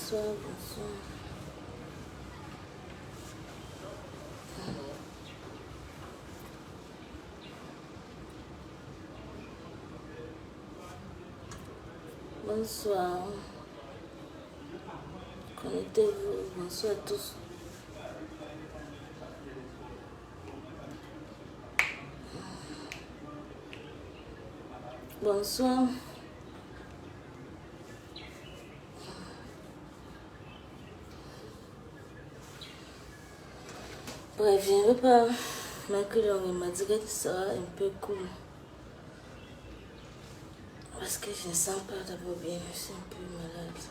bonsoir, bonsoir. Bonsoir. Connectez-vous. Bonsoir à tous. Bonsoir. Bref, je ne veux pas m'inclure, il m'a dit que ça sera un peu cool. Parce que je ne sens pas d'abord bien, je suis un peu malade.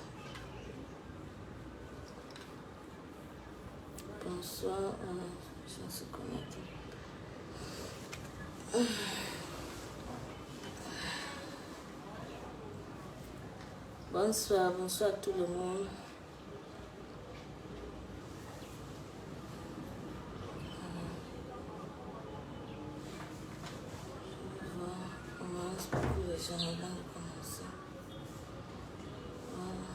Bonsoir, je me suis connectée. Bonsoir, bonsoir à tout le monde. Beaucoup de gens avant de commencer. Voilà.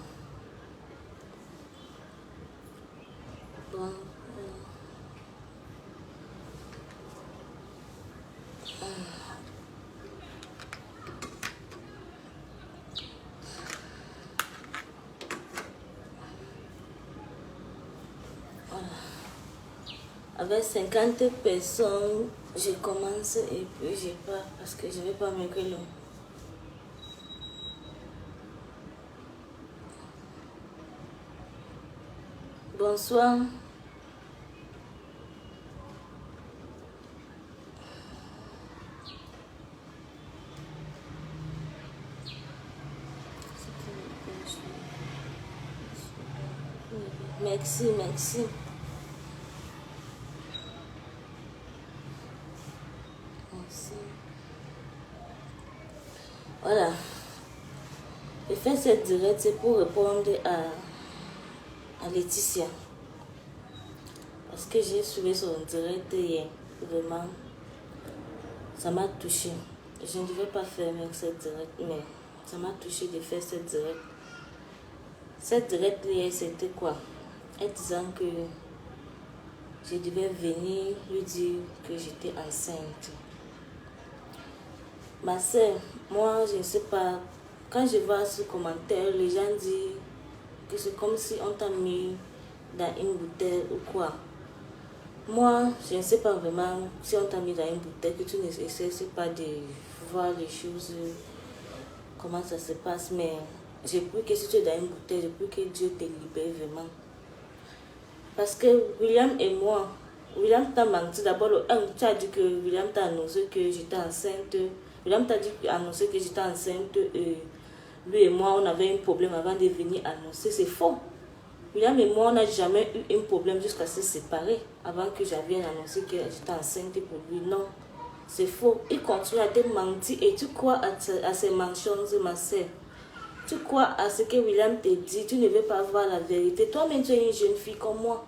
Bon. Voilà. Avec 50 personnes, je commence et puis je pars parce que je ne vais pas me que long. Bonsoir. Merci, merci. Merci. Voilà. Je fais cette direct, c'est pour répondre à Laetitia. Parce que j'ai suivi son direct hier. Vraiment, ça m'a touché. Je ne devais pas faire avec cette direct, mais ça m'a touché de faire cette direct. Cette direct hier, c'était quoi? Elle disant que je devais venir lui dire que j'étais enceinte. Ma soeur, moi, je ne sais pas. Quand je vois ce commentaire, les gens disent que c'est comme si on t'a mis dans une bouteille ou quoi. Moi, je ne sais pas vraiment si on t'a mis dans une bouteille, que tu n'essaies pas de voir les choses, comment ça se passe, mais j'ai pris que si tu es dans une bouteille, j'ai pris que Dieu te libère vraiment. Parce que William et moi, William t'a menti. D'abord, tu as dit que William t'a annoncé que j'étais enceinte. William t'a annoncé que j'étais enceinte. Lui et moi, on avait un problème avant de venir annoncer. C'est faux. William et moi, on n'a jamais eu un problème jusqu'à se séparer avant que j'avienne annoncer que j'étais enceinte pour lui. Non, c'est faux. Il continue à te mentir et tu crois à ces mensonges, ma soeur. Tu crois à ce que William te dit, tu ne veux pas voir la vérité. Toi-même, tu es une jeune fille comme moi.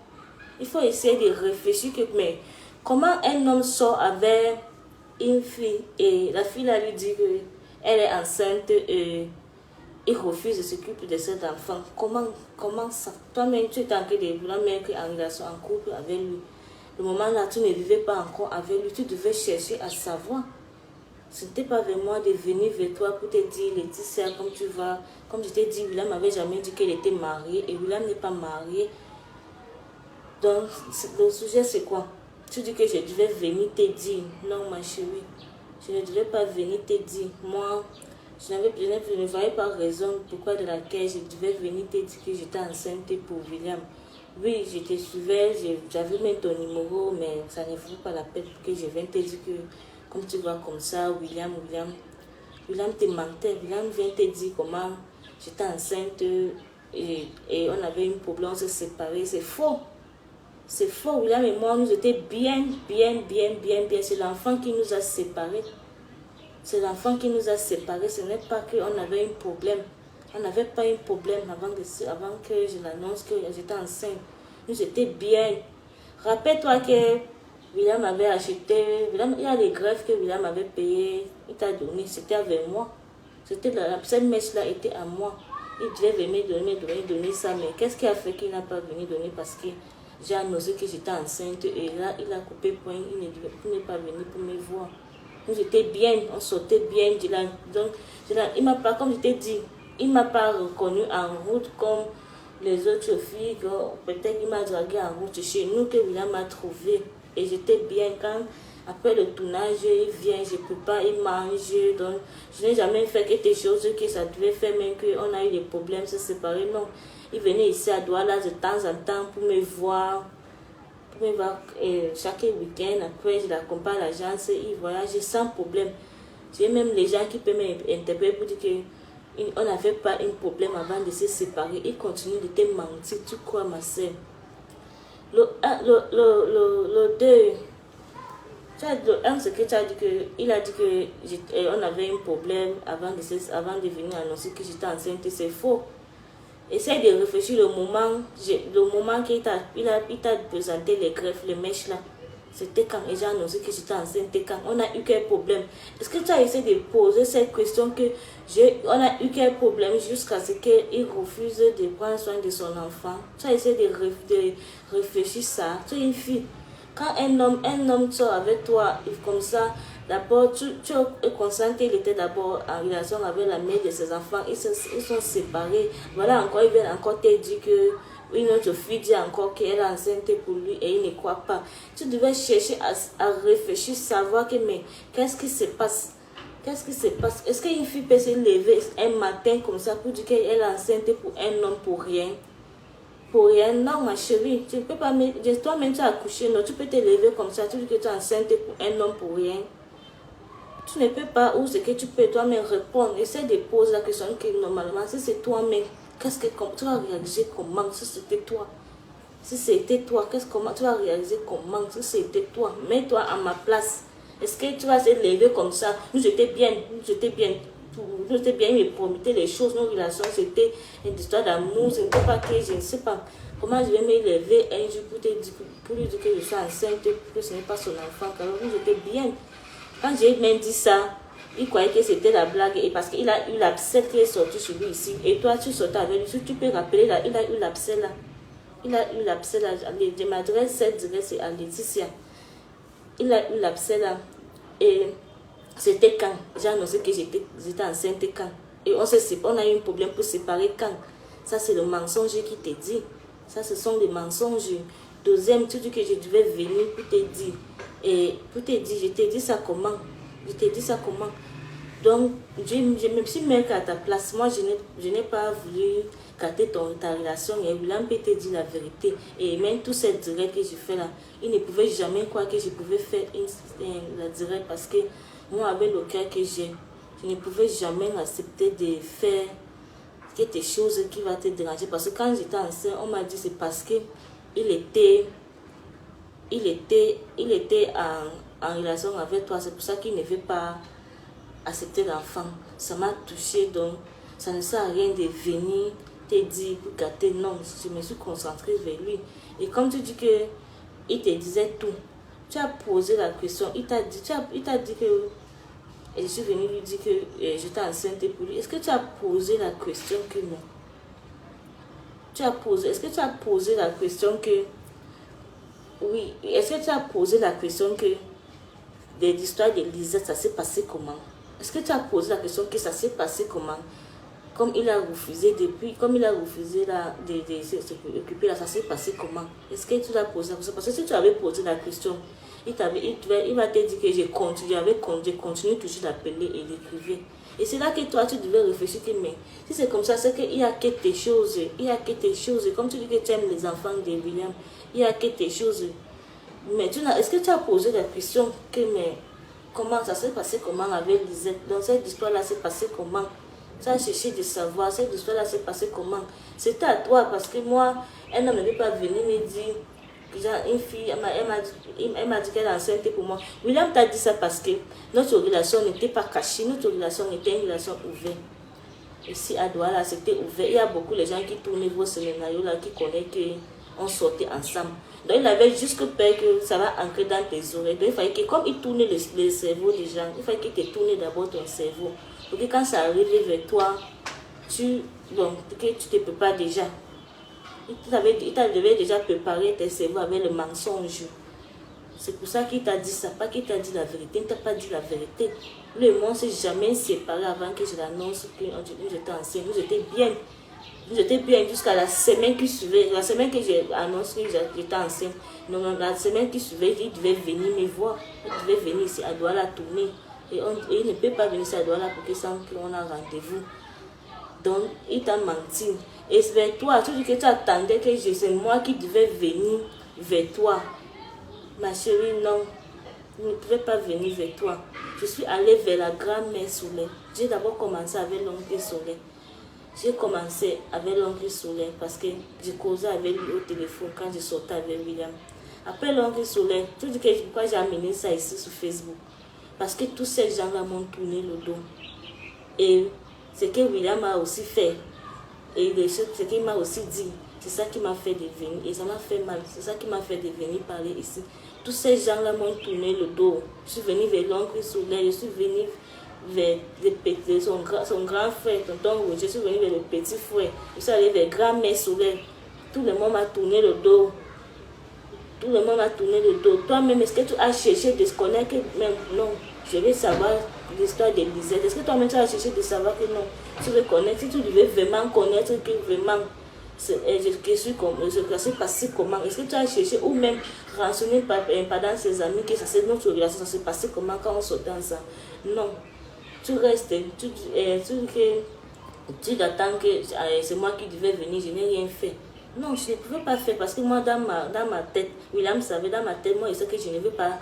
Il faut essayer de réfléchir que, mais comment un homme sort avec une fille et la fille là lui dit qu'elle est enceinte et il refuse de s'occuper de cet enfant. Comment ça? Toi-même, tu es en train de vouloir mettre en relation, en couple avec lui. Le moment là, tu ne vivais pas encore avec lui, tu devais chercher à savoir. Ce n'était pas vers moi de venir vers toi pour te dire, Laetitia, comme tu vas, comme je t'ai dit, William m'avait jamais dit qu'elle était mariée et William n'est pas marié. Donc, le sujet c'est quoi? Tu dis que je devais venir te dire. Non, ma chérie, je ne devais pas venir te dire. Moi, je ne voyais pas raison pourquoi de laquelle je devais venir te dire que j'étais enceinte pour William. Oui, je te suivais, j'avais même ton numéro, mais ça ne vaut pas la peine que je vienne te dire que, comme tu vois comme ça, William te mentait. William vient te dire comment j'étais enceinte et on avait un problème, on s'est séparés. C'est faux. C'est faux. William et moi, nous étions bien. C'est l'enfant qui nous a séparés. C'est l'enfant qui nous a séparés. Ce n'est pas qu'on avait un problème. On n'avait pas un problème avant que je l'annonce que j'étais enceinte. Nous étions bien. Rappelle-toi que William avait acheté. Il y a les greffes que William avait payées. Il t'a donné. C'était avec moi. Cette mèche-là était à moi. Il devait venir donner ça, mais qu'est-ce qui a fait qu'il n'a pas venu donner? Parce que j'ai annoncé que j'étais enceinte et là, il a coupé point, il n'est pas venu pour me voir. Nous étions bien, on sortait bien. Donc, il m'a pas, comme je t'ai dit, il ne m'a pas reconnu en route comme les autres filles. Peut-être qu'il m'a dragué en route chez nous, que William m'a trouvé. Et j'étais bien quand, après le tournage, il vient, je ne peux pas, il mange. Donc, je n'ai jamais fait quelque chose que ça devait faire, même qu'on a eu des problèmes, se séparer. Non, il venait ici à Douala de temps en temps pour me voir. Chaque week-end, après je l'accompagne à l'agence, il voyage sans problème. J'ai même les gens qui peuvent m'interpeller pour dire qu'on n'avait pas un problème avant de se séparer. Il continue de te mentir, tu crois ma soeur. Le 2, ce que tu as dit que, il a dit qu'on avait un problème avant de venir annoncer que j'étais enceinte, c'est faux. Essaye de réfléchir le moment qu'il t'a présenté les greffes, les mèches là. C'était quand j'ai annoncé que j'étais enceinte, quand on a eu quel problème. Est-ce que tu as essayé de poser cette question que on a eu quel problème jusqu'à ce qu'il refuse de prendre soin de son enfant? Tu as essayé de réfléchir ça. Tu es une fille. Quand un homme sort avec toi comme ça, d'abord, tu es conscient qu'il était d'abord en relation avec la mère de ses enfants. Ils sont séparés. Voilà, encore, il vient encore te dire que une autre fille dit encore qu'elle est enceinte pour lui et il ne croit pas. Tu devais chercher à réfléchir, savoir que, mais qu'est-ce qui se passe? Qu'est-ce qui se passe? Est-ce qu'une fille peut se lever un matin comme ça pour dire qu'elle est enceinte pour un homme pour rien? Pour rien, non ma chérie, tu ne peux pas toi-même tu as accouché, non, tu peux te lever comme ça, tu dis que tu es enceinte pour un homme pour rien. Tu ne peux pas, ou ce que tu peux toi-même répondre, essaie de poser la question que normalement, si c'est toi-même, tu vas réaliser comment, si c'était toi. Si c'était toi, comment tu vas réaliser comment, si c'était toi. Mets-toi à ma place. Est-ce que tu vas se lever comme ça? Nous étions bien, il me promettait les choses, nos relations, c'était une histoire d'amour, je ne sais pas que, je ne sais pas comment je vais me lever un jour pour lui dire que je suis enceinte, que ce n'est pas son enfant, car nous étions bien. Quand j'ai même dit ça, il croyait que c'était la blague, et parce qu'il a eu l'abcès qui est sorti sur lui ici, et toi tu sortais avec lui, si tu peux rappeler là, il a eu l'abcès là. Il a eu l'abcès là, je m'adresse cette direct, c'est à Laetitia. Il a eu l'abcès là, et c'était quand j'ai annoncé que j'étais enceinte quand. Et on a eu un problème pour séparer quand. Ça, c'est le mensonge qui te dit. Ça, ce sont des mensonges. Deuxième, tu dis que je devais venir pour te dire. Et pour te dire, je t'ai dit ça comment? Je t'ai dit ça comment? Donc, je me suis mis à ta place. Moi, je n'ai pas voulu gâter ta relation. Et William peut te dire la vérité. Et même tout cette direct que je fais là, il ne pouvait jamais croire que je pouvais faire la direct parce que moi, avec le cœur que j'ai, je ne pouvais jamais accepter de faire quelque chose qui va te déranger. Parce que quand j'étais enceinte, on m'a dit c'est parce que il était en relation avec toi. C'est pour ça qu'il ne veut pas accepter l'enfant. Ça m'a touché, donc ça ne sert à rien de venir te dire pour gâter. Non, je me suis concentrée vers lui. Et comme tu dis que il te disait tout, tu as posé la question, il t'a dit que, et je suis venue lui dire que j'étais enceinte pour lui. Est-ce que tu as posé la question que non? Est-ce que tu as posé la question que, oui, est-ce que tu as posé la question que l'histoire de Lisette, ça s'est passé comment? Est-ce que tu as posé la question que ça s'est passé comment? Comme il a refusé de se préoccuper là, ça s'est passé comment? Est-ce que tu l'as posé la question? Parce que si tu avais posé la question, il va te dire que j'ai continué toujours d'appeler et d'écrire. Et c'est là que toi, tu devais réfléchir que, mais si c'est comme ça, c'est qu'il y a quelque chose, comme tu dis que tu aimes les enfants de William, il y a quelque chose. Mais est-ce que tu as posé la question que, mais comment ça s'est passé, comment avec Lisette? Dans cette histoire-là, c'est passé comment? Tu as cherché de savoir, cette histoire-là s'est passée comment? C'était à toi, parce que moi, un homme ne veut pas venir me dire, une fille, elle m'a dit qu'elle est enceinte pour moi. William t'a dit ça parce que notre relation n'était pas cachée, notre relation était une relation ouverte. Ici à Douala, c'était ouvert. Il y a beaucoup de gens qui tournaient vos scénarios là, qui connaissent qu'on sortait ensemble. Donc il avait juste peur que ça va ancrer dans tes oreilles. Donc il fallait que, comme il tournait le cerveau des gens, il fallait qu'il te tourne d'abord ton cerveau. Pour que quand ça arrive vers toi, tu Donc, que tu te prépares déjà. Il t'avait déjà préparé tes cerveaux avec le mensonge. C'est pour ça qu'il t'a dit ça, pas qu'il t'a dit la vérité. Il ne t'a pas dit la vérité. Lui et moi, on ne s'est jamais séparés avant que je l'annonce que nous étions ensemble. Nous étions bien. Nous étions bien jusqu'à la semaine qui suivait. La semaine que j'ai annoncé que j'étais enceinte. Donc, la semaine qui suivait, il devait venir me voir. Il devait venir ici à Douala tourner. Et il ne peut pas venir ici à Douala pour qu'il sente qu'on a rendez-vous. Donc, il t'a menti. Et vers toi, tu dis que tu attendais que c'est moi qui devais venir vers toi. Ma chérie, non. Je ne pouvais pas venir vers toi. Je suis allée vers la grand-mère Soleil. J'ai d'abord commencé avec l'oncle Soleil. J'ai commencé avec l'oncle Soleil parce que j'ai causé avec lui au téléphone quand je sortais avec William. Après l'oncle Soleil, tu dis que pourquoi j'ai amené ça ici sur Facebook? Parce que tous ces gens-là m'ont tourné le dos. Et ce que William a aussi fait, et ce qu'il m'a aussi dit, c'est ça qui m'a fait devenir, et ça m'a fait mal, c'est ça qui m'a fait devenir parler ici. Tous ces gens-là m'ont tourné le dos. Je suis venue vers l'oncle Soleil, je suis venue vers son grand frère, tonton Roger, je suis venue vers le petit frère, je suis allée vers grand-mère Soleil. Tout le monde m'a tourné le dos. Tout le monde m'a tourné le dos. Toi-même, est-ce que tu as cherché de se connaître même? Non, je veux savoir l'histoire de Lisette. Est-ce que toi-même tu as cherché de savoir que non? Tu veux connaître, si tu devais vraiment connaître que vraiment je suis passé comment? Est-ce que tu as cherché ou même renseigné pendant ses amis que ça c'est notre relation, ça s'est passé comment quand on sortait ensemble? Non. Tu restes, tu attends que c'est moi qui devais venir, je n'ai rien fait. Non, je ne pouvais pas faire parce que moi, dans ma tête, William savait, dans ma tête, moi, je sais que je ne veux pas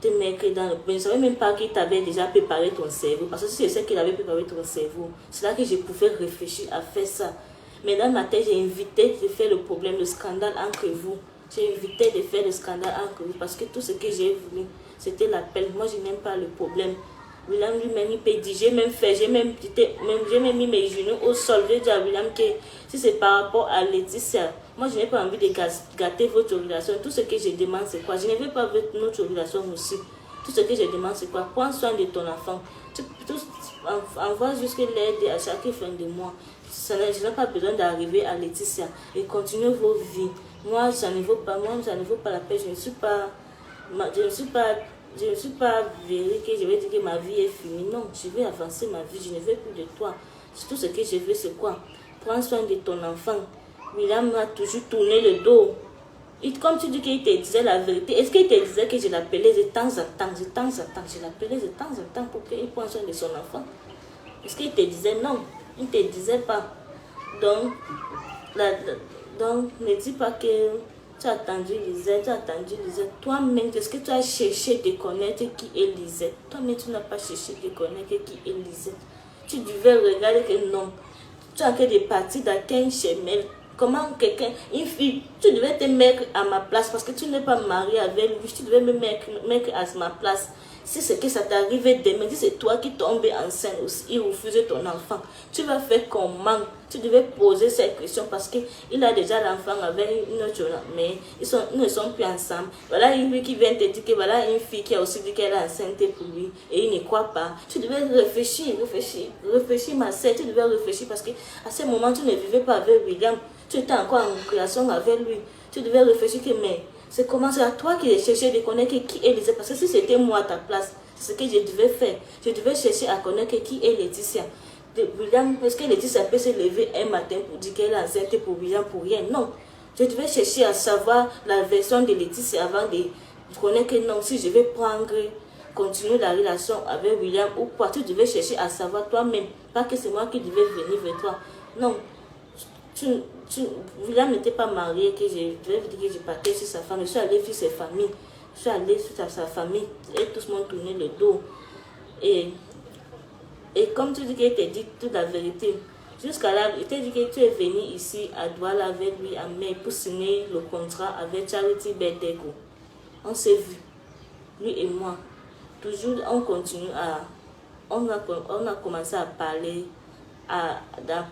te mettre dans le... Je ne savais même pas qu'il t'avait déjà préparé ton cerveau. Parce que si je sais qu'il avait préparé ton cerveau, c'est là que je pouvais réfléchir à faire ça. Mais dans ma tête, j'ai invité de faire le problème, le scandale entre vous. J'ai invité de faire le scandale entre vous parce que tout ce que j'ai voulu, c'était l'appel. Moi, je n'aime pas le problème. William lui-même, il peut dire, j'ai même mis mes genoux au sol. J'ai dit à William que si c'est par rapport à Laetitia, moi je n'ai pas envie de gâter votre relation. Tout ce que je demande, c'est quoi? Je ne veux pas notre relation aussi. Tout ce que je demande, c'est quoi? Prends soin de ton enfant. Envoie jusque l'aide à chaque fin de mois. Je n'ai pas besoin d'arriver à Laetitia. Et continuez vos vies. Moi, ça ne vaut pas la peine. Je ne suis pas véreux que je vais dire que ma vie est finie. Non, je vais avancer ma vie. Je ne veux plus de toi. Tout ce que je veux, c'est quoi? Prends soin de ton enfant. William m'a toujours tourné le dos. Comme tu dis qu'il te disait la vérité, est-ce qu'il te disait que je l'appelais de temps en temps, je l'appelais de temps en temps pour qu'il prenne soin de son enfant? Est-ce qu'il te disait non? Il ne te disait pas. Donc, ne dis pas que tu as attendu Lisette, Toi-même, est-ce que tu as cherché de connaître qui est Lisette? Toi-même, tu n'as pas cherché de connaître qui est Lisette. Tu devais regarder que non. Tu as que des parties dans quel chemin. Comment une fille, tu devais te mettre à ma place parce que tu n'es pas marié avec lui. Tu devais me mettre à ma place. Si c'est que ça t'arrivait demain, si c'est toi qui tombes enceinte aussi, il refuse ton enfant, tu vas faire comment? Tu devais poser cette question parce qu'il a déjà l'enfant avec une autre, mais ils ne sont plus ensemble. Voilà lui qui vient te dire que voilà une fille qui a aussi dit qu'elle est enceinte pour lui et il ne croit pas. Tu devais réfléchir ma sœur, tu devais réfléchir parce qu'à ce moment tu ne vivais pas avec William, tu étais encore en relation avec lui. Tu devais réfléchir que mais c'est comment c'est à toi qui chercher de connaître qui est Lisette. Parce que si c'était moi à ta place, c'est ce que je devais faire. Je devais chercher à connaître qui est Laetitia. William, est-ce que Laetitia peut se lever un matin pour dire qu'elle est enceinte pour William pour rien? Non. Je devais chercher à savoir la version de Laetitia avant de connaître que non, si je vais continuer la relation avec William ou quoi. Tu devais chercher à savoir toi-même. Pas que c'est moi qui devais venir vers toi. Non. William n'était pas marié, que je devais dire que je partais sur sa femme. Je suis allée sur ses familles. Je suis allée sur sa famille. Et tous m'ont tourné le dos. Et comme tu dis qu'il t'a dit toute la vérité, jusqu'à là, il t'a dit que tu es venu ici à Douala avec lui à mai pour signer le contrat avec Charity Bedego. On s'est vu, lui et moi. Toujours, on continue on a commencé à parler à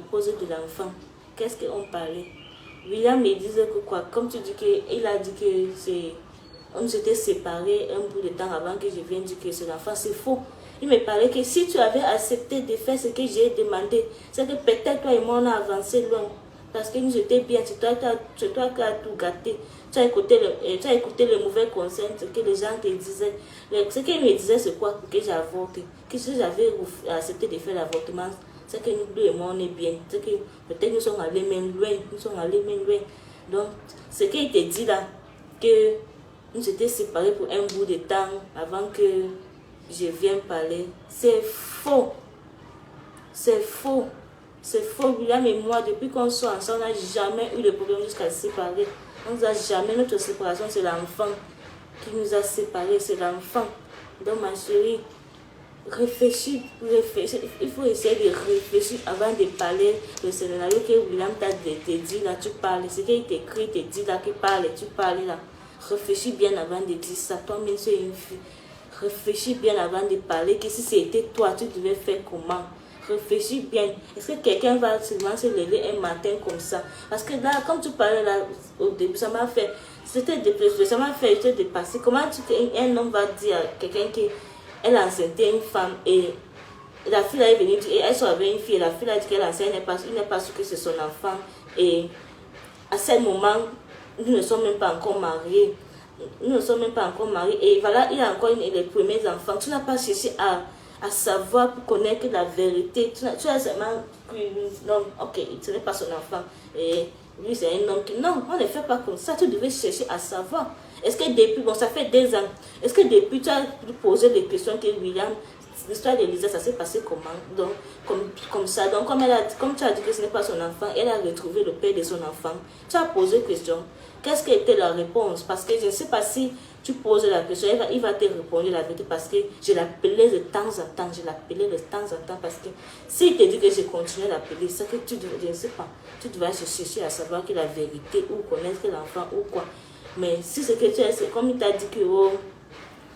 propos de l'enfant. Qu'est-ce qu'on parlait? William me disait que quoi? Comme tu dis qu'il a dit que c'est On s'était séparés un bout de temps avant que je vienne dire que c'est l'enfant. C'est faux. Il me parlait que si tu avais accepté de faire ce que j'ai demandé, c'est que peut-être toi et moi on a avancé loin. Parce que nous étions bien, c'est toi qui as tout gâté. Tu as écouté les mauvais conseils, ce que les gens te disaient. Ce qu'ils me disaient, c'est quoi? Que j'avorte. Que si j'avais accepté de faire l'avortement, c'est que nous deux et moi on est bien. C'est que peut-être nous sommes allés même loin. Donc, ce qu'il te dit là, que nous étions séparés pour un bout de temps avant que je vienne parler, c'est faux. C'est faux. C'est faux. William et moi, depuis qu'on soit ensemble, on n'a jamais eu de problème jusqu'à se séparer. On nous a jamais, notre séparation, c'est l'enfant qui nous a séparés, c'est l'enfant. Donc ma chérie, réfléchis. Il faut essayer de réfléchir avant de parler. Le scénario que William t'a dit là, tu parles. Ce qu'il t'écrit, te dit là, que parle, tu parles là. Réfléchis bien avant de dire ça. Toi-même, c'est une fille. Réfléchis bien avant de parler, que si c'était toi, tu devais faire comment? Réfléchis bien. Est-ce que quelqu'un va seulement se lever un matin comme ça? Parce que là, comme tu parlais là au début, ça m'a fait, ça m'a fait te dépasser. Comment un homme va dire à quelqu'un qu'elle a enceinté une femme et la fille là est venue dire, et elle soit avec une fille, et la fille là dit qu'elle a enceinte, il n'est pas sûr que c'est son enfant. Et à ce moment, nous ne sommes même pas encore mariés. Nous ne sommes même pas encore mariés. Et voilà, il a encore les premiers enfants. Tu n'as pas cherché à savoir pour connaître la vérité. Tu as seulement cru, non, ok, ce n'est pas son enfant. Et lui, c'est un homme qui... Non, on ne fait pas comme ça. Tu devais chercher à savoir. Est-ce que depuis... Bon, ça fait 2 ans. Est-ce que depuis, tu as posé des questions que William... L'histoire d'Elisa, ça s'est passé comment? Donc, comme ça. Donc, comme tu as dit que ce n'est pas son enfant, elle a retrouvé le père de son enfant. Tu as posé question. Qu'est-ce qui était la réponse? Parce que je ne sais pas si tu poses la question, il va te répondre la vérité parce que je l'appelais de temps en temps. Je l'appelais de temps en temps parce que s'il te dit que je continue à l'appeler, c'est que je ne sais pas. Tu dois chercher à savoir que la vérité ou connaître l'enfant ou quoi. Mais si ce que tu as, c'est comme il t'a dit que oh,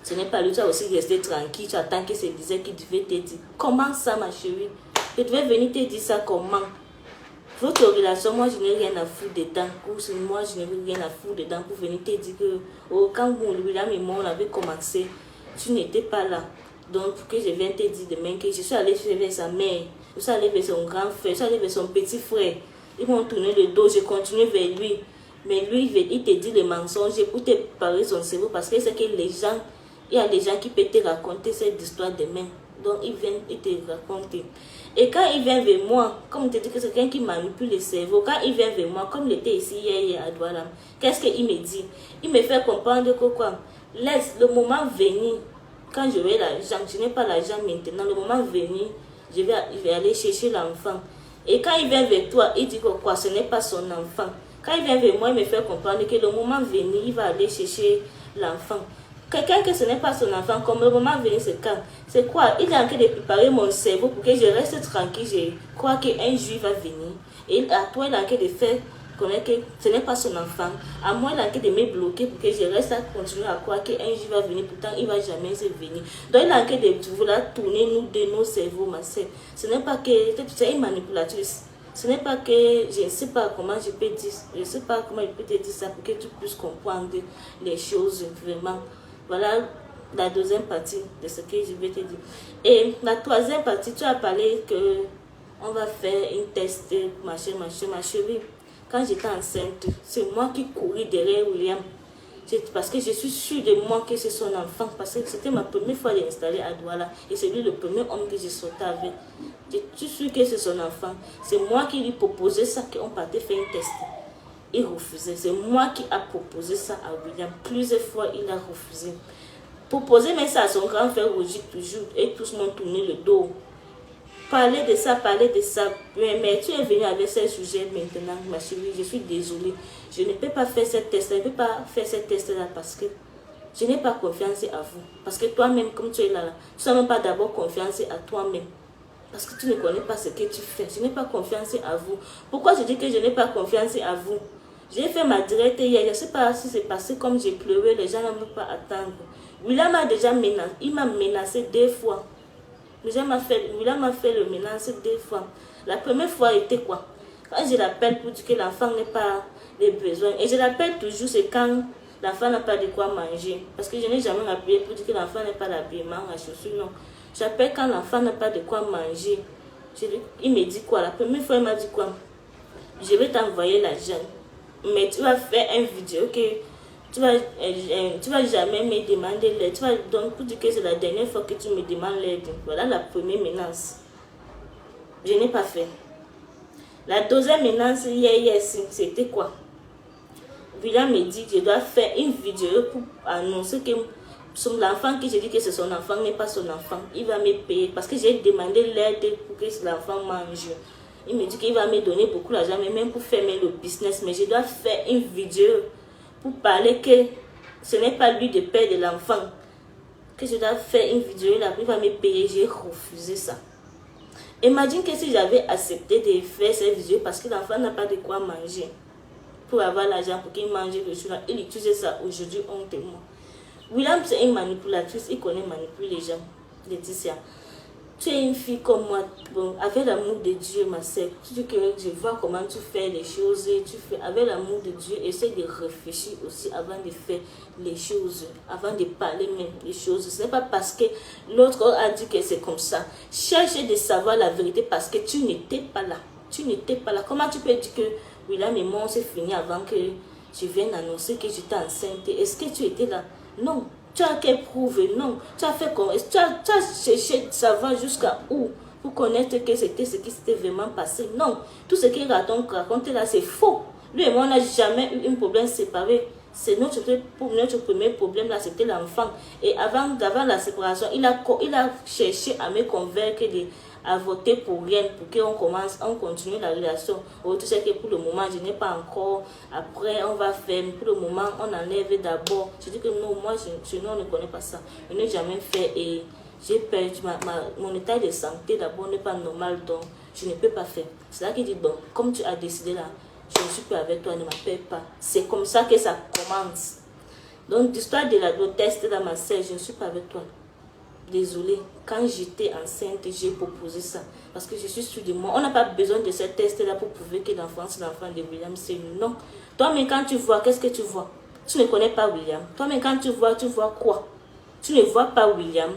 ce n'est pas lui, tu as aussi resté tranquille, tu attends que c'est Lisa qui devait te dire. Comment ça, ma chérie? Je devais venir te dire ça comment? Votre relation, moi je n'ai rien à foutre dedans. Moi je n'ai rien à foutre dedans pour venir te dire que oh, quand William et moi on avait commencé, tu n'étais pas là. Donc pour que je vienne te dire demain que je suis allée vers sa mère, je suis allée vers son grand frère, je suis allée vers son petit frère. Ils m'ont tourné le dos, j'ai continué vers lui. Mais lui, il te dit le mensonge pour te parler son cerveau parce que c'est que les gens, il y a des gens qui peuvent te raconter cette histoire demain. Donc ils viennent te raconter. Et quand il vient vers moi, comme je te dis que c'est quelqu'un qui manipule le cerveau, quand il vient vers moi, comme il était ici hier à Douala, qu'est-ce qu'il me dit? Il me fait comprendre que quoi? Laisse le moment venir. Quand j'aurai l'argent, je n'ai pas l'argent maintenant, le moment venir, je vais aller chercher l'enfant. Et quand il vient vers toi, il dit que quoi? Ce n'est pas son enfant. Quand il vient vers moi, il me fait comprendre que le moment venu, il va aller chercher l'enfant. Quelqu'un que ce n'est pas son enfant, comme le moment venu, c'est quand? C'est quoi? Il est en train de préparer mon cerveau pour que je reste tranquille. Je crois qu'un jour va venir. Et à toi, il est en train de faire connaître que ce n'est pas son enfant. À moi, il est en train de me bloquer pour que je reste à continuer à croire qu'un jour va venir. Pourtant, il ne va jamais se venir. Donc, il est en train de vouloir tourner nos cerveaux, ma soeur. Ce n'est pas que c'est une manipulatrice. Ce n'est pas que je ne sais pas comment je peux dire, je ne sais pas comment je peux te dire ça pour que tu puisses comprendre les choses vraiment. Voilà la deuxième partie de ce que je vais te dire. Et la troisième partie, tu as parlé que on va faire un test, ma chérie. Quand j'étais enceinte, c'est moi qui courais derrière William. Parce que je suis sûre de moi que c'est son enfant. Parce que c'était ma première fois d'installer à Douala. Et c'est lui le premier homme que j'ai sauté avec. Je suis sûre que c'est son enfant. C'est moi qui lui proposais ça, qu'on partait faire un test. Il refusait. C'est moi qui a proposé ça à William. Plusieurs fois, il a refusé. Proposer mais ça à son grand frère Roger toujours. Et tous m'ont tourné le dos. Parler de ça. Mais tu es venu avec ce sujet maintenant, ma chérie. Je suis désolée. Je ne peux pas faire cette test-là. Je ne peux pas faire cette test-là parce que je n'ai pas confiance à vous. Parce que toi-même, comme tu es là, tu n'as même pas d'abord confiance à toi-même. Parce que tu ne connais pas ce que tu fais. Je n'ai pas confiance à vous. Pourquoi je dis que je n'ai pas confiance à vous? J'ai fait ma directe hier. Je ne sais pas si c'est passé comme j'ai pleuré. Les gens ne veulent pas attendre. William m'a déjà menacé. Il m'a menacé 2 fois. William m'a fait le menace 2 fois. La première fois était quoi? Quand je l'appelle pour dire que l'enfant n'est pas les besoins. Et je l'appelle toujours, c'est quand l'enfant n'a pas de quoi manger. Parce que je n'ai jamais appelé pour dire que l'enfant n'a pas d'habillement, la chaussure, non. J'appelle quand l'enfant n'a pas de quoi manger. Il me dit quoi? La première fois, il m'a dit quoi? Je vais t'envoyer l'argent. Mais tu vas faire une vidéo que tu vas jamais me demander l'aide. Tu vas donc pour dire que c'est la dernière fois que tu me demandes l'aide. Voilà la première menace. Je n'ai pas fait. La deuxième menace, hier, c'était quoi? William me dit que je dois faire une vidéo pour annoncer que l'enfant que j'ai dit que c'est son enfant n'est pas son enfant. Il va me payer parce que j'ai demandé l'aide pour que l'enfant mange. Il me dit qu'il va me donner beaucoup d'argent, même pour faire le business. Mais je dois faire une vidéo pour parler que ce n'est pas lui de père de l'enfant. Que je dois faire une vidéo là, il va me payer. J'ai refusé ça. Imagine que si j'avais accepté de faire cette vidéo parce que l'enfant n'a pas de quoi manger, pour avoir l'argent pour qu'il mange le jour, il utilise ça aujourd'hui, hontement. William, c'est une manipulatrice, il connaît manipuler les gens. Laetitia, tu es une fille comme moi, bon, avec l'amour de Dieu, ma sœur. Tu dis que je vois comment tu fais les choses, tu fais avec l'amour de Dieu, essaie de réfléchir aussi avant de faire les choses, avant de parler même les choses. Ce n'est pas parce que l'autre a dit que c'est comme ça. Cherche de savoir la vérité parce que tu n'étais pas là. Tu n'étais pas là. Comment tu peux dire que William et moi, on s'est fini avant que je vienne annoncer que j'étais enceinte? Est-ce que tu étais là? Non. Tu as qu'à prouver? Non. Tu as fait comment? Tu as cherché de savoir jusqu'à où pour connaître que c'était ce qui s'était vraiment passé? Non. Tout ce qu'il raconte là, c'est faux. Lui et moi, on n'a jamais eu un problème séparé. C'est notre premier problème là, c'était l'enfant. Et avant la séparation, il a cherché à me convaincre à voter pour rien, pour qu'on continue la relation. Oh, tu sais que pour le moment, je n'ai pas encore. Après, on va faire. Pour le moment, on enlève d'abord. Je dis que non, moi, chez nous, on ne connaît pas ça. Je n'ai jamais fait et j'ai perdu mon état de santé d'abord n'est pas normal, donc je ne peux pas faire. C'est là qu'il dit, bon, comme tu as décidé là, je ne suis plus avec toi, ne m'appelle pas. C'est comme ça que ça commence. Donc, l'histoire de la test dans ma sœur, je ne suis pas avec toi. Désolée, quand j'étais enceinte, j'ai proposé ça. Parce que je suis sûre de moi. On n'a pas besoin de ce test-là pour prouver que l'enfant, c'est l'enfant de William. C'est non. Toi-même, quand tu vois, qu'est-ce que tu vois? Tu ne connais pas William. Toi-même, quand tu vois quoi? Tu ne vois pas William.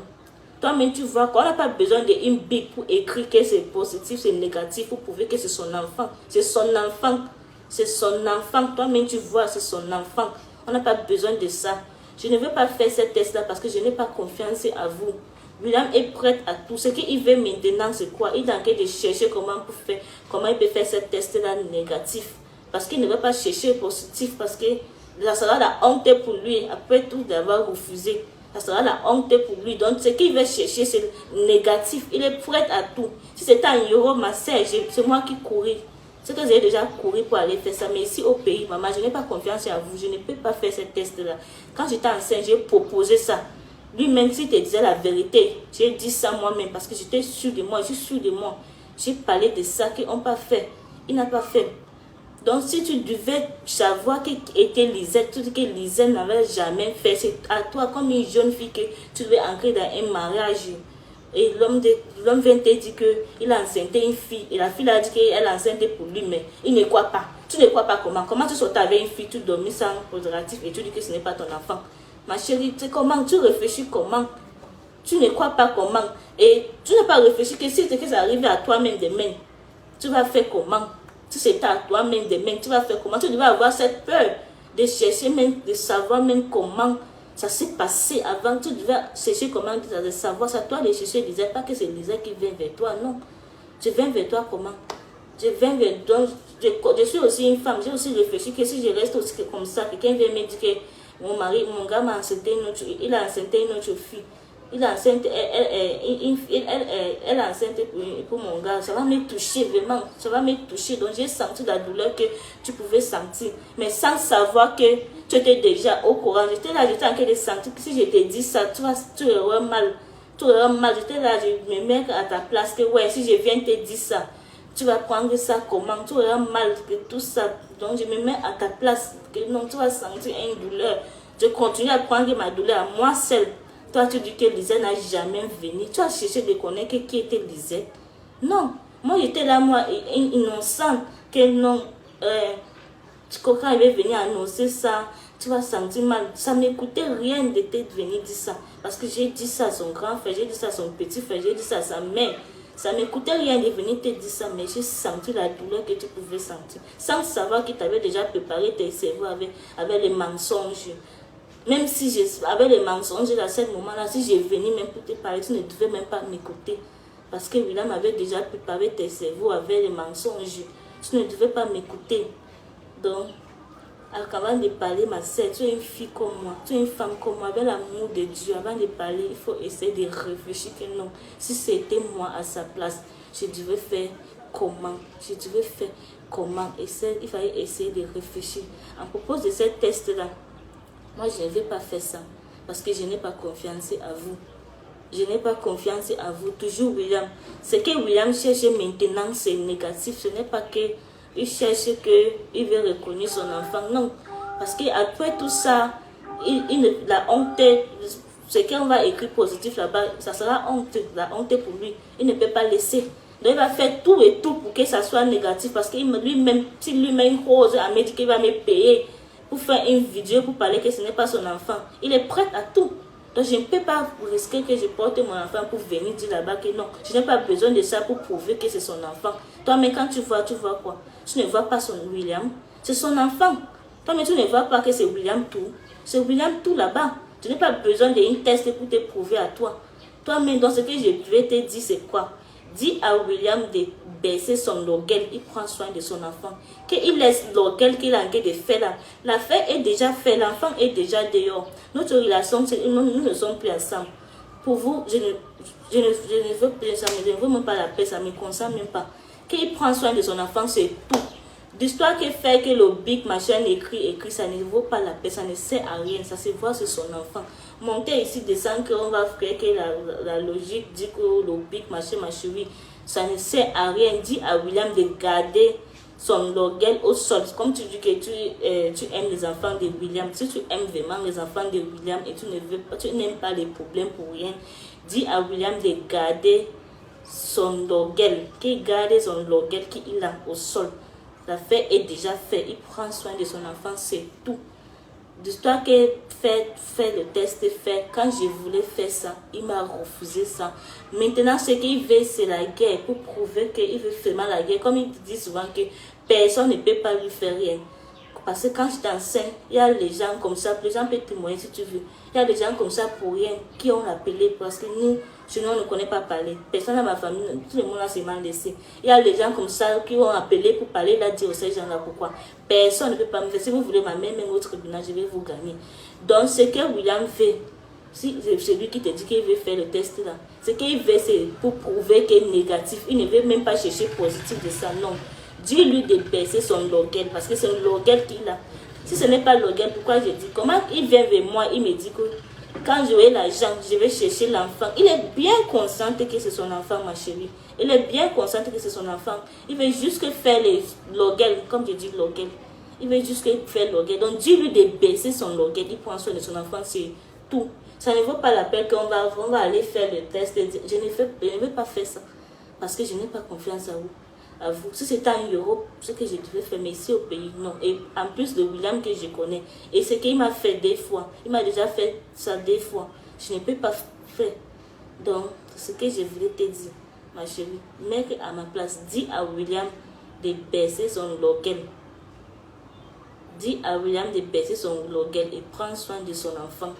Toi-même, tu vois quoi? On n'a pas besoin d'une bible pour écrire que c'est positif, c'est négatif, pour prouver que c'est son enfant. C'est son enfant. C'est son enfant. Toi-même, tu vois, c'est son enfant. On n'a pas besoin de ça. Je ne veux pas faire ce test-là parce que je n'ai pas confiance à vous. William est prêt à tout. Ce qu'il veut maintenant, c'est quoi? Il est en train de chercher comment il peut faire ce test-là négatif. Parce qu'il ne veut pas chercher positif, parce que ça sera la honte pour lui, après tout d'avoir refusé. Ça sera la honte pour lui. Donc, ce qu'il veut chercher, c'est négatif. Il est prêt à tout. Si c'était en Europe, ma sœur, c'est moi qui courais. C'est que j'ai déjà couru pour aller faire ça. Mais ici au pays, maman, je n'ai pas confiance en vous. Je ne peux pas faire ce test-là. Quand j'étais enceinte, j'ai proposé ça. Lui-même, s'il te disait la vérité, j'ai dit ça moi-même parce que j'étais sûre de moi. Je suis sûre de moi. J'ai parlé de ça qu'ils n'ont pas fait. Il n'a pas fait. Donc, si tu devais savoir qui était Lisette, tu dis que Lisette n'avait jamais fait. C'est à toi, comme une jeune fille, que tu devais entrer dans un mariage. Et l'homme vient te dire qu'il a enceinté une fille. Et la fille a dit qu'elle est enceinte pour lui, mais il ne croit pas. Tu ne crois pas comment? Comment tu sautes avec une fille, tu dormis sans préservatif et tu dis que ce n'est pas ton enfant? Ma chérie, comment? Tu réfléchis comment? Tu ne crois pas comment? Et tu n'as pas réfléchi que si ça arrive à toi-même demain, tu vas faire comment? Si c'est à toi-même demain, tu vas faire comment? Tu devais avoir cette peur de chercher même, de savoir même comment ça s'est passé avant. Tu devais chercher comment, de savoir. C'est à toi de chercher. Je ne disais pas que c'est Lisette qui vient vers toi, non. Je viens vers toi comment? Je viens vers toi. Je suis aussi une femme. J'ai aussi réfléchi que si je reste aussi comme ça, quelqu'un vient me dire que mon gars m'a enceinté il a enceinté une autre fille. Il est enceinte, elle est enceinte pour mon gars. Ça va me toucher vraiment. Ça va me toucher. Donc j'ai senti la douleur que tu pouvais sentir. Mais sans savoir que tu étais déjà au courant. J'étais là, j'étais en train de sentir que si je te dis ça, tu auras mal. Tu auras mal. J'étais là, je me mets à ta place. Que ouais, si je viens te dire ça, tu vas prendre ça comment? Tu auras mal que tout ça. Donc je me mets à ta place. Que non, tu vas sentir une douleur. Je continue à prendre ma douleur à moi seule. Toi, tu dis que Lisette n'a jamais venu. Tu as cherché de connaître qui était Lisette. Non. Moi, j'étais là, moi, innocente. Que non. Quand il est venu annoncer ça, tu vas sentir mal. Ça ne m'écoutait rien de te venir dire ça. Parce que j'ai dit ça à son grand frère, j'ai dit ça à son petit frère, j'ai dit ça à sa mère. Ça ne m'écoutait rien de venir te dire ça, mais j'ai senti la douleur que tu pouvais sentir. Sans savoir que tu avais déjà préparé tes cerveaux avec les mensonges. Même si avec les mensonges à ce moment-là, si j'ai venu même pour te parler, tu ne devais même pas m'écouter. Parce que William avait déjà préparé tes cerveaux avec les mensonges. Tu ne devais pas m'écouter. Donc, avant de parler, ma sœur, tu es une fille comme moi, tu es une femme comme moi, avec l'amour de Dieu. Avant de parler, il faut essayer de réfléchir que non. Si c'était moi à sa place, je devais faire comment? Je devais faire comment? Il fallait essayer de réfléchir. À propos de ce test-là, moi, je ne vais pas faire ça parce que je n'ai pas confiance à vous. Je n'ai pas confiance à vous. Toujours William. Ce que William cherche maintenant, c'est négatif. Ce n'est pas que il cherche qu'il veut reconnaître son enfant. Non. Parce qu'après tout ça, la honte, ce qu'on va écrire positif là-bas, ça sera honte. La honte pour lui. Il ne peut pas laisser. Donc il va faire tout et tout pour que ça soit négatif. Parce que lui-même, si lui-même ose à me dire qu'il va me payer pour faire une vidéo pour parler que ce n'est pas son enfant, il est prêt à tout. Donc je ne peux pas risquer que je porte mon enfant pour venir dire là-bas que non, je n'ai pas besoin de ça pour prouver que c'est son enfant. Toi, mais quand tu vois quoi? Tu ne vois pas son William, c'est son enfant. Toi, mais tu ne vois pas que c'est William tout. C'est William tout là-bas. Tu n'as pas besoin d'un test pour te prouver à toi. Toi, mais dans ce que je vais te dire, c'est quoi? Dis à William de baisser son orgueil. Il prend soin de son enfant. Qu'il laisse l'orgueil qu'il a en train de faire là. L'affaire est déjà faite. L'enfant est déjà dehors. Notre relation, nous ne sommes plus ensemble. Pour vous, je ne veux plus ça. Je ne veux même pas la paix. Ça ne me concerne même pas. Qu'il prend soin de son enfant, c'est tout. L'histoire qui fait que le big machin écrit, ça ne vaut pas la paix, ça ne sert à rien, ça se voit sur son enfant. Monter ici, descendre, qu'on va faire que la logique dit que le big machin, oui, ça ne sert à rien. Dis à William de garder son orgueil au sol. Comme tu dis que tu aimes les enfants de William, si tu aimes vraiment les enfants de William et tu n'aimes pas les problèmes pour rien, dis à William de garder son orgueil, qu'il garde son orgueil qu'il a au sol. L'affaire est déjà faite. Il prend soin de son enfant, c'est tout. L'histoire qu'il fait le test fait. Quand je voulais faire ça, il m'a refusé ça. Maintenant, ce qu'il veut, c'est la guerre pour prouver qu'il veut vraiment la guerre. Comme il dit souvent que personne ne peut pas lui faire rien. Parce que quand je t'enseigne, il y a les gens comme ça, les gens peuvent témoigner si tu veux. Il y a des gens comme ça pour rien qui ont appelé parce que nous, sinon on ne connaît pas parler. Personne dans ma famille, tout le monde a seulement laissé. Il y a des gens comme ça qui ont appelé pour parler, là, dire aux ces gens-là pourquoi. Personne ne peut pas me faire. Si vous voulez m'amener même au tribunal, je vais vous gagner. Donc ce que William fait, si c'est lui qui te dit qu'il veut faire le test là, ce qu'il veut c'est pour prouver qu'il est négatif. Il ne veut même pas chercher positif de ça, non. Dis-lui de baisser son orgueil parce que c'est l'orgueil qu'il a. Si ce n'est pas l'orgueil, pourquoi je dis? Comment il vient vers moi, il me dit que quand j'aurai l'argent, je vais chercher l'enfant. Il est bien conscient que c'est son enfant, ma chérie. Il est bien conscient que c'est son enfant. Il veut juste que faire l'orgueil, comme je dis l'orgueil. Il veut juste que faire l'orgueil. Donc dis-lui de baisser son orgueil. Il prend soin de son enfant, c'est tout. Ça ne vaut pas la peine qu'on va aller faire le test. Je ne veux pas faire ça parce que je n'ai pas confiance à vous. À vous. Si c'était en Europe, ce que je devais faire, mais ici au pays, non. Et en plus de William que je connais, et ce qu'il m'a fait des fois, il m'a déjà fait ça des fois, je ne peux pas faire. Donc, ce que je voulais te dire, ma chérie, mets à ma place, dis à William de baisser son orgueil. Dis à William de baisser son orgueil et prendre soin de son enfant.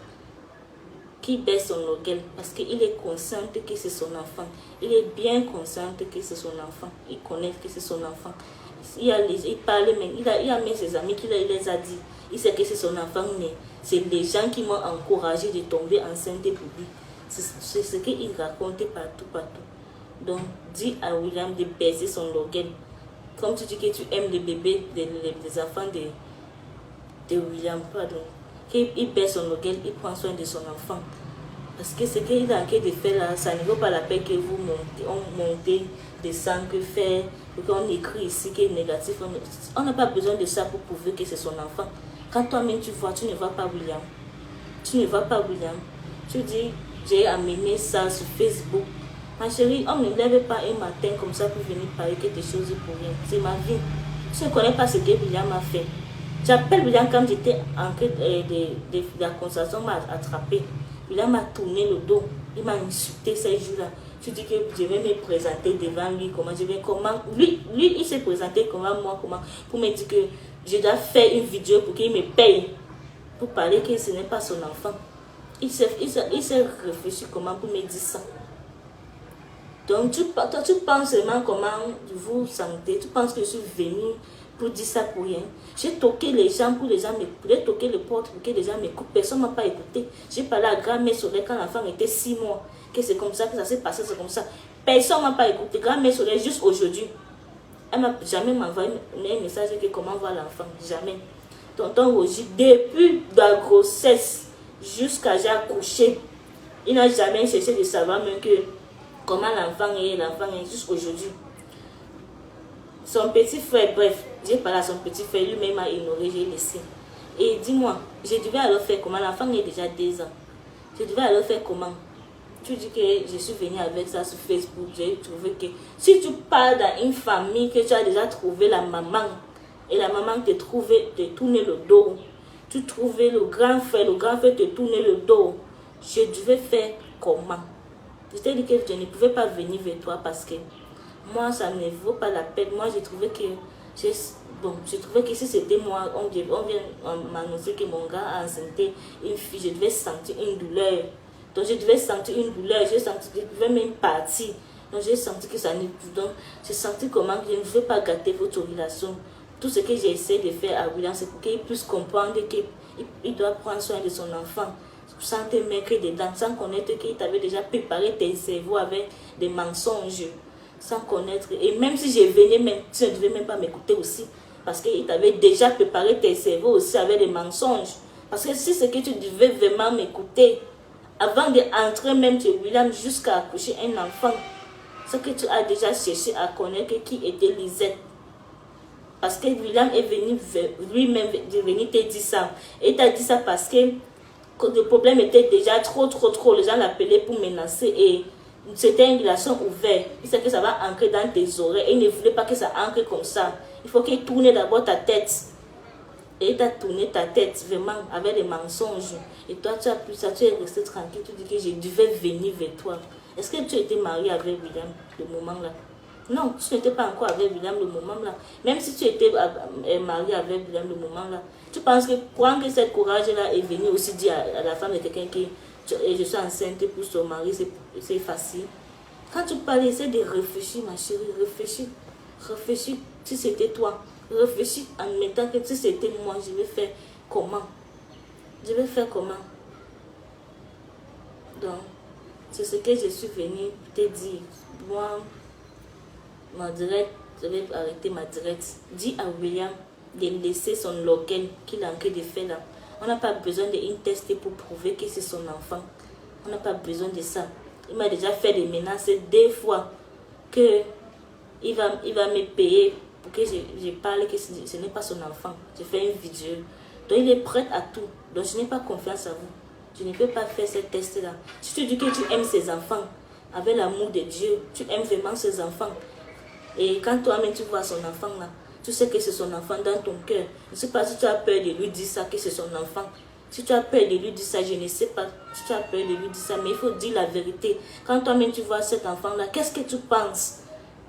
Qui baisse son orgueil parce qu'il est conscient que c'est son enfant. Il est bien conscient que c'est son enfant. Il connaît que c'est son enfant. Il parle même, il a même ses amis qu'il les a dit. Il sait que c'est son enfant, mais c'est les gens qui m'ont encouragé de tomber enceinte pour lui. C'est ce qu'il raconte partout. Donc, dis à William de baisser son orgueil. Comme tu dis que tu aimes les bébés, les enfants de William, pardon. Qu'il baisse son orgueil, il prend soin de son enfant. Parce que ce qu'il a en train de faire là, ça ne vaut pas la peine que vous montez, descendez, que faire, qu'on écrit ici qui est négatif. On n'a pas besoin de ça pour prouver que c'est son enfant. Quand toi-même tu vois, tu ne vois pas William. Tu ne vois pas William. Tu dis, j'ai amené ça sur Facebook. Ma chérie, on ne lève pas un matin comme ça pour venir parler quelque chose pour rien. C'est ma vie. Tu ne connais pas ce que William a fait. J'appelle William quand j'étais en train de la conversation m'a attrapé. William m'a tourné le dos. Il m'a insulté ces jours-là. Je dis que je vais me présenter devant lui. Lui, il s'est présenté comment moi, comment, pour me dire que je dois faire une vidéo pour qu'il me paye. Pour parler que ce n'est pas son enfant. Il s'est réfléchi comment pour me dire ça. Donc, tu penses seulement comment vous sentez. Tu penses que je suis venue pour dire ça pour rien. J'ai toqué les gens pour les gens m'écouter. J'ai toqué les portes pour que les gens m'écoutent. Personne ne m'a pas écouté. J'ai parlé à grand-mère Soleil quand l'enfant était 6 mois. Que c'est comme ça que ça s'est passé, c'est comme ça. Personne ne m'a pas écouté. Grand-mère Soleil, juste aujourd'hui. Elle ne m'a jamais envoyé un message que comment voir l'enfant. Jamais. Tonton Roger, depuis la grossesse jusqu'à j'ai accouché, il n'a jamais cherché de savoir même que comment l'enfant est jusqu'aujourd'hui. Son petit frère, bref, j'ai parlé à son petit frère, lui-même m'a ignoré, j'ai laissé. Et dis-moi, je devais alors faire comment? L'enfant est déjà 2 ans. Je devais alors faire comment? Tu dis que je suis venue avec ça sur Facebook, j'ai trouvé que si tu parles dans une famille que tu as déjà trouvé la maman, et la maman te tournait le dos, tu trouvais le grand frère te tournait le dos, je devais faire comment? Je t'ai dit que je ne pouvais pas venir vers toi parce que moi, ça ne vaut pas la peine. Moi, j'ai trouvé que si c'était moi, on vient m'annoncer que mon gars a enceinté une fille, je devais sentir une douleur. Donc, je devais sentir une douleur. J'ai senti que je pouvais même partir. Donc, j'ai senti que ça n'est plus. Donc, j'ai senti comment je ne veux pas gâter votre relation. Tout ce que j'essaie de faire à William, c'est pour qu'il puisse comprendre qu'il doit prendre soin de son enfant. Sans te mettre dedans, sans connaître qu'il t'avait déjà préparé tes cerveaux avec des mensonges. Sans connaître. Et même si je venais, même, tu ne devais même pas m'écouter aussi. Parce qu'il t'avait déjà préparé tes cerveaux aussi avec des mensonges. Parce que si c'est que tu devais vraiment m'écouter, avant d'entrer même chez William jusqu'à accoucher un enfant, c'est que tu as déjà cherché à connaître qui était Lisette. Parce que William est venu lui-même venir te dire ça. Et il t'a dit ça parce que le problème était déjà trop. Les gens l'appelaient pour menacer et c'était une relation ouverte. Il sait que ça va ancrer dans tes oreilles et il ne voulait pas que ça ancre comme ça. Il faut qu'il tourne d'abord ta tête. Et il t'a tourné ta tête vraiment avec des mensonges. Et toi, tu as plus ça, tu es resté tranquille. Tu dis que je devais venir vers toi. Est-ce que tu étais marié avec William le moment là? Non, tu n'étais pas encore avec William le moment là. Même si tu étais marié avec William le moment là, tu penses que quand ce courage là est venu aussi dire à la femme de quelqu'un que je suis enceinte pour son mari, c'est facile. Quand tu parles, essaie de réfléchir, ma chérie, réfléchis. Réfléchis si c'était toi. Réfléchis en mettant que si c'était moi, je vais faire comment? Je vais faire comment? Donc, c'est ce que je suis venue te dire. Moi, ma direct, je vais arrêter ma direct. Dis à William de laisser son local qu'il a en train de faire là. On n'a pas besoin d'une test pour prouver que c'est son enfant. On n'a pas besoin de ça. Il m'a déjà fait des menaces 2 fois que il va me payer pour que je parle que ce n'est pas son enfant. Je fais une vidéo. Donc il est prêt à tout. Donc je n'ai pas confiance à vous. Je ne peux pas faire ce test-là. Si tu dis que tu aimes ses enfants avec l'amour de Dieu, tu aimes vraiment ses enfants. Et quand toi-même tu vois son enfant là, tu sais que c'est son enfant dans ton cœur. Je ne sais pas si tu as peur de lui dire ça, que c'est son enfant. Si tu as peur de lui dire ça, je ne sais pas si tu as peur de lui dire ça, mais il faut dire la vérité. Quand toi-même tu vois cet enfant-là, qu'est-ce que tu penses?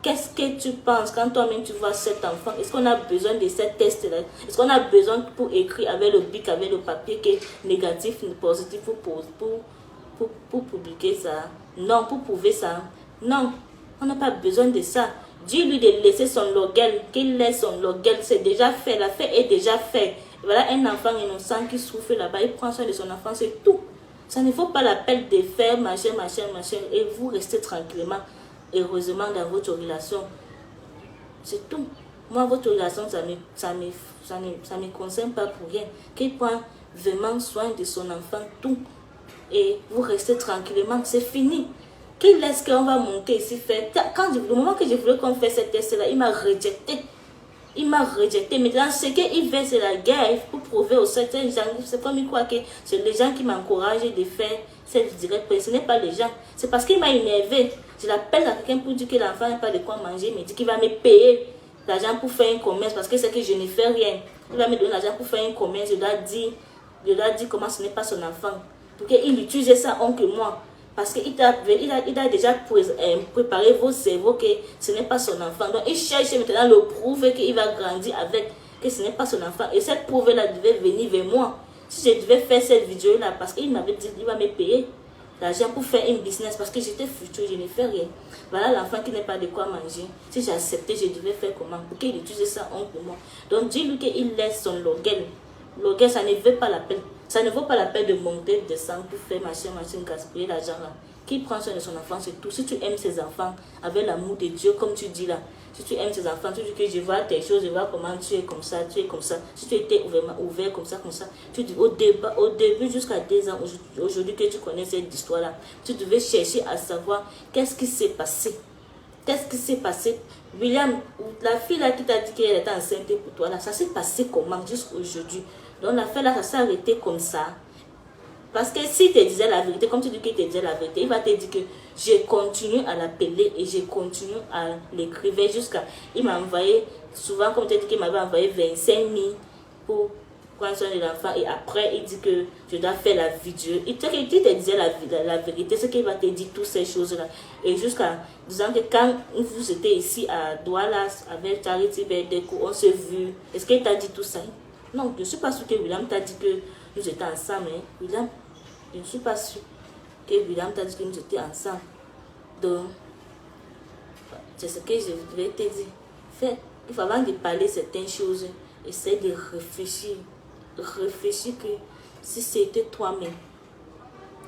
Qu'est-ce que tu penses quand toi-même tu vois cet enfant? Est-ce qu'on a besoin de ce test-là? Est-ce qu'on a besoin pour écrire avec le bic, avec le papier qui est négatif, positif pour publier ça? Non, pour prouver ça. Non, on n'a pas besoin de ça. Dis-lui de laisser son logel, qu'il laisse son logel, c'est déjà fait, l'affaire est déjà faite. Voilà un enfant innocent qui souffre là-bas, il prend soin de son enfant, c'est tout. Ça ne vaut pas la peine de faire machin, et vous restez tranquillement, heureusement dans votre relation. C'est tout. Moi, votre relation, ça me concerne pas pour rien. Qu'il prend vraiment soin de son enfant, tout. Et vous restez tranquillement, c'est fini. Qu'il laisse qu'on va monter ici faire. Le moment que je voulais qu'on fasse ce test-là, il m'a rejeté. Il m'a rejeté. Maintenant, ce qu'il veut, c'est la guerre pour prouver aux certains gens. C'est comme il croit que c'est les gens qui m'encouragent de faire cette directe. Ce n'est pas les gens. C'est parce qu'il m'a énervé. Je l'appelle à quelqu'un pour dire que l'enfant n'a pas de quoi manger. Il me dit qu'il va me payer l'argent pour faire un commerce parce que c'est que je ne fais rien. Il va me donner l'argent pour faire un commerce, je dois dire comment ce n'est pas son enfant. Pour qu'il utilise ça que moi. Parce qu'il a déjà préparé vos cerveaux que ce n'est pas son enfant. Donc il cherche maintenant le prouver qu'il va grandir avec, que ce n'est pas son enfant. Et cette preuve-là devait venir vers moi. Si je devais faire cette vidéo-là, parce qu'il m'avait dit qu'il va me payer l'argent pour faire un business, parce que j'étais futur, je ne fais rien. Voilà l'enfant qui n'a pas de quoi manger. Si j'ai accepté, je devais faire comment? Pour qu'il utilise ça pour moi. Donc dis-lui qu'il laisse son logel. Logel, ça ne veut pas la peine. Ça ne vaut pas la peine de monter, de descendre pour faire machin, gaspiller l'argent là. Qui prend soin de son enfant, c'est tout. Si tu aimes ses enfants avec l'amour de Dieu, comme tu dis là, si tu aimes tes enfants, tu dis que je vois tes choses, je vois comment tu es comme ça, tu es comme ça. Si tu étais ouvert comme ça, tu dis au début jusqu'à 2 ans, aujourd'hui que tu connais cette histoire-là, tu devais chercher à savoir qu'est-ce qui s'est passé. Qu'est-ce qui s'est passé? William, la fille là qui t'a dit qu'elle était enceinte pour toi là, ça s'est passé comment jusqu'à aujourd'hui? Donc l'affaire là, ça s'est arrêté comme ça. Parce que s'il te disait la vérité, comme tu dis qu'il te disait la vérité, il va te dire que je continue à l'appeler et je continue à l'écrire jusqu'à... Il m'a envoyé, souvent comme tu as dit qu'il m'avait envoyé 25 000 pour prendre soin de l'enfant. Et après, il dit que je dois faire la vidéo. Il te disait la vérité, c'est qu'il va te dire toutes ces choses-là. Et jusqu'à disant que quand vous étiez ici à Douala avec Charity Berdeco, on s'est vu. Est-ce qu'il t'a dit tout ça? Non, je ne suis pas sûre que William t'a dit que nous étions ensemble. Hein. William, je ne suis pas sûre que William t'a dit que nous étions ensemble. Donc, c'est ce que je vais te dire. Fais, il faut avant de parler certaines choses, essaie de réfléchir. Réfléchir que si c'était toi-même,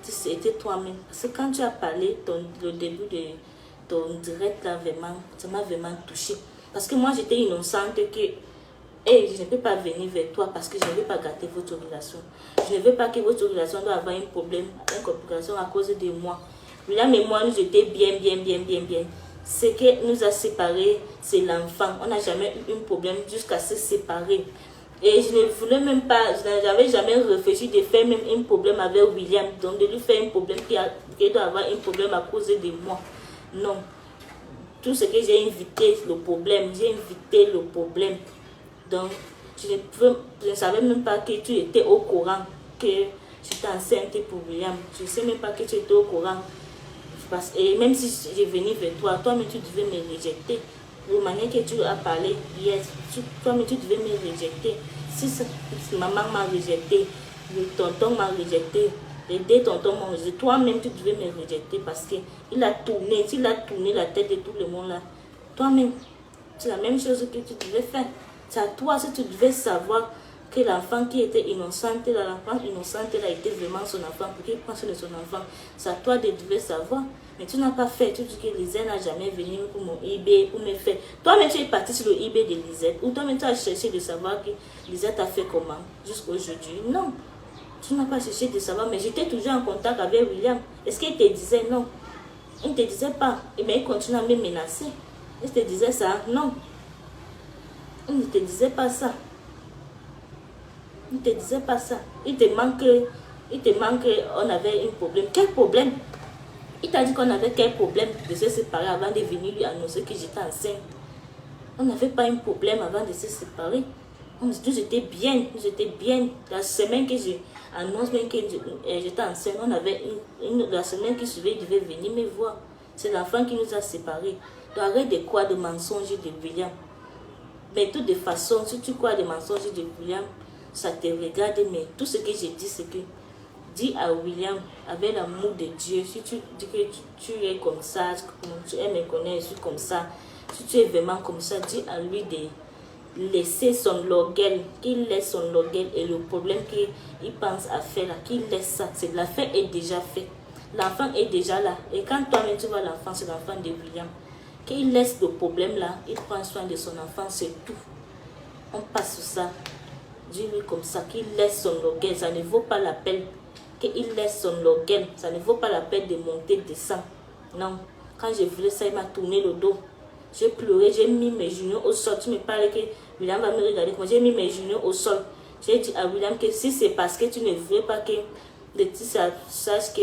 parce que quand tu as parlé le début de ton direct là, vraiment, ça m'a vraiment touché. Parce que moi j'étais innocente que je ne peux pas venir vers toi parce que je ne veux pas gâter votre relation. Je ne veux pas que votre relation doit avoir un problème, une complication à cause de moi. William et moi, nous étions bien. Ce qui nous a séparés, c'est l'enfant. On n'a jamais eu un problème jusqu'à se séparer. Et je ne voulais même pas, je n'avais jamais réfléchi de faire même un problème avec William. Donc de lui faire un problème qui doit avoir un problème à cause de moi. Non. Tout ce que j'ai invité le problème, Donc, je ne savais même pas que tu étais au courant que j'étais enceinte pour William. Je ne sais même pas que tu étais au courant. Et même si j'ai venu vers toi, toi-même tu devais me rejeter. La manière que tu as parlé hier, toi-même tu devais me rejeter. Si maman m'a rejeté, le tonton m'a rejeté, les 2 tontons m'ont rejeté, toi-même tu devais me rejeter parce qu'il a tourné la tête de tout le monde là. Toi-même, c'est la même chose que tu devais faire. C'est à toi si tu devais savoir que l'enfant qui était innocente, l'enfant innocente là était vraiment son enfant, pour qu'il prenne soin de son enfant. C'est à toi de devais savoir. Mais tu n'as pas fait. Tu dis que Lisette n'a jamais venu pour mon eBay, pour me faire. Toi-même, tu es parti sur le eBay de Lisette. Ou toi-même, tu as cherché de savoir que Lisette a fait comment jusqu'à aujourd'hui. Non. Tu n'as pas cherché de savoir. Mais j'étais toujours en contact avec William. Est-ce qu'il te disait non? Il ne te disait pas. Et bien, il continue à me menacer. Il te disait ça? Non. Il ne te disait pas ça. Il ne te disait pas ça. Il te manque, on avait un problème. Quel problème? Il t'a dit qu'on avait quel problème de se séparer avant de venir lui annoncer que j'étais enceinte. On n'avait pas un problème avant de se séparer. Nous étions bien. La semaine que j'ai annoncé que j'étais enceinte, on avait la semaine qui suivait, il devait venir me voir. C'est l'enfant qui nous a séparés. Donc arrête de croire des mensonges de William. Mais de toute façon, si tu crois des mensonges de William, ça te regarde. Mais tout ce que j'ai dit, c'est que dis à William, avec l'amour de Dieu, si tu dis que tu es comme ça, tu aimes me connaître, je suis comme ça, si tu es vraiment comme ça, dis à lui de laisser son logel, qu'il laisse son logel et le problème qu'il pense à faire là, qu'il laisse ça. L'affaire est déjà faite. L'enfant est déjà là. Et quand toi-même tu vois l'enfant, c'est l'enfant de William. Qu'il laisse le problème là, il prend soin de son enfant, c'est tout. On passe sur ça. Dis-lui comme ça, qu'il laisse son logel, ça ne vaut pas la peine. Qu'il laisse son logel, ça ne vaut pas la peine de monter, de descendre. Non, quand je voulais ça, il m'a tourné le dos. J'ai pleuré, j'ai mis mes genoux au sol. Tu me parles que William va me regarder comment j'ai mis mes genoux au sol. J'ai dit à William que si c'est parce que tu ne veux pas que les petits sachent que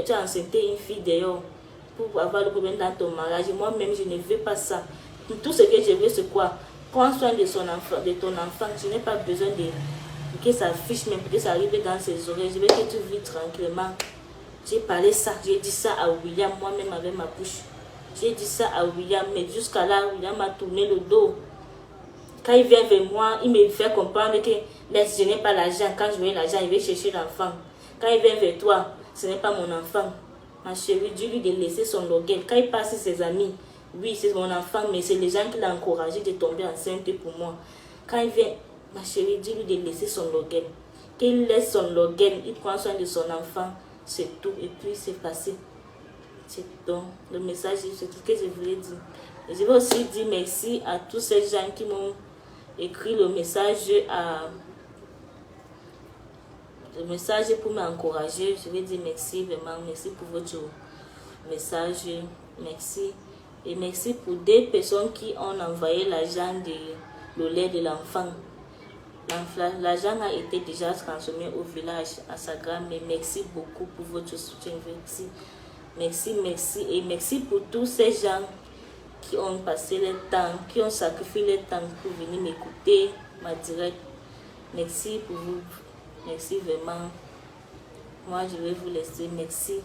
tu as enceinté une fille dehors pour avoir le problème dans ton mariage, moi-même je ne veux pas ça. Tout ce que je veux, c'est quoi? Prends soin de ton enfant. Je n'ai pas besoin que ça fiche, même que ça arrive dans ses oreilles. Je veux que tu vis tranquillement. J'ai parlé ça, j'ai dit ça à William, moi-même avec ma bouche. J'ai dit ça à William, mais jusqu'à là, William m'a tourné le dos. Quand il vient vers moi, il me fait comprendre que je n'ai pas l'argent. Quand je veux l'argent, il va chercher l'enfant. Quand il vient vers toi, ce n'est pas mon enfant. Ma chérie, dis-lui de laisser son login. Quand il passe ses amis, oui, c'est mon enfant, mais c'est les gens qui l'ont encouragé de tomber enceinte pour moi. Quand il vient, ma chérie, dis-lui de laisser son login. Qu'il laisse son login, il prend soin de son enfant, c'est tout. Et puis c'est passé. C'est donc le message, c'est tout ce que je voulais dire. Et je vais aussi dire merci à tous ces gens qui m'ont écrit le message pour m'encourager. Je vais dire merci, vraiment, merci pour votre message, merci. Et merci pour des personnes qui ont envoyé l'argent de le lait de l'enfant. L'argent a été déjà transformé au village, à sa grand, mais merci beaucoup pour votre soutien. Merci. Et merci pour tous ces gens qui ont passé le temps, qui ont sacrifié le temps pour venir m'écouter, ma direct. Merci pour vous. Merci vraiment. Moi, je vais vous laisser. Merci.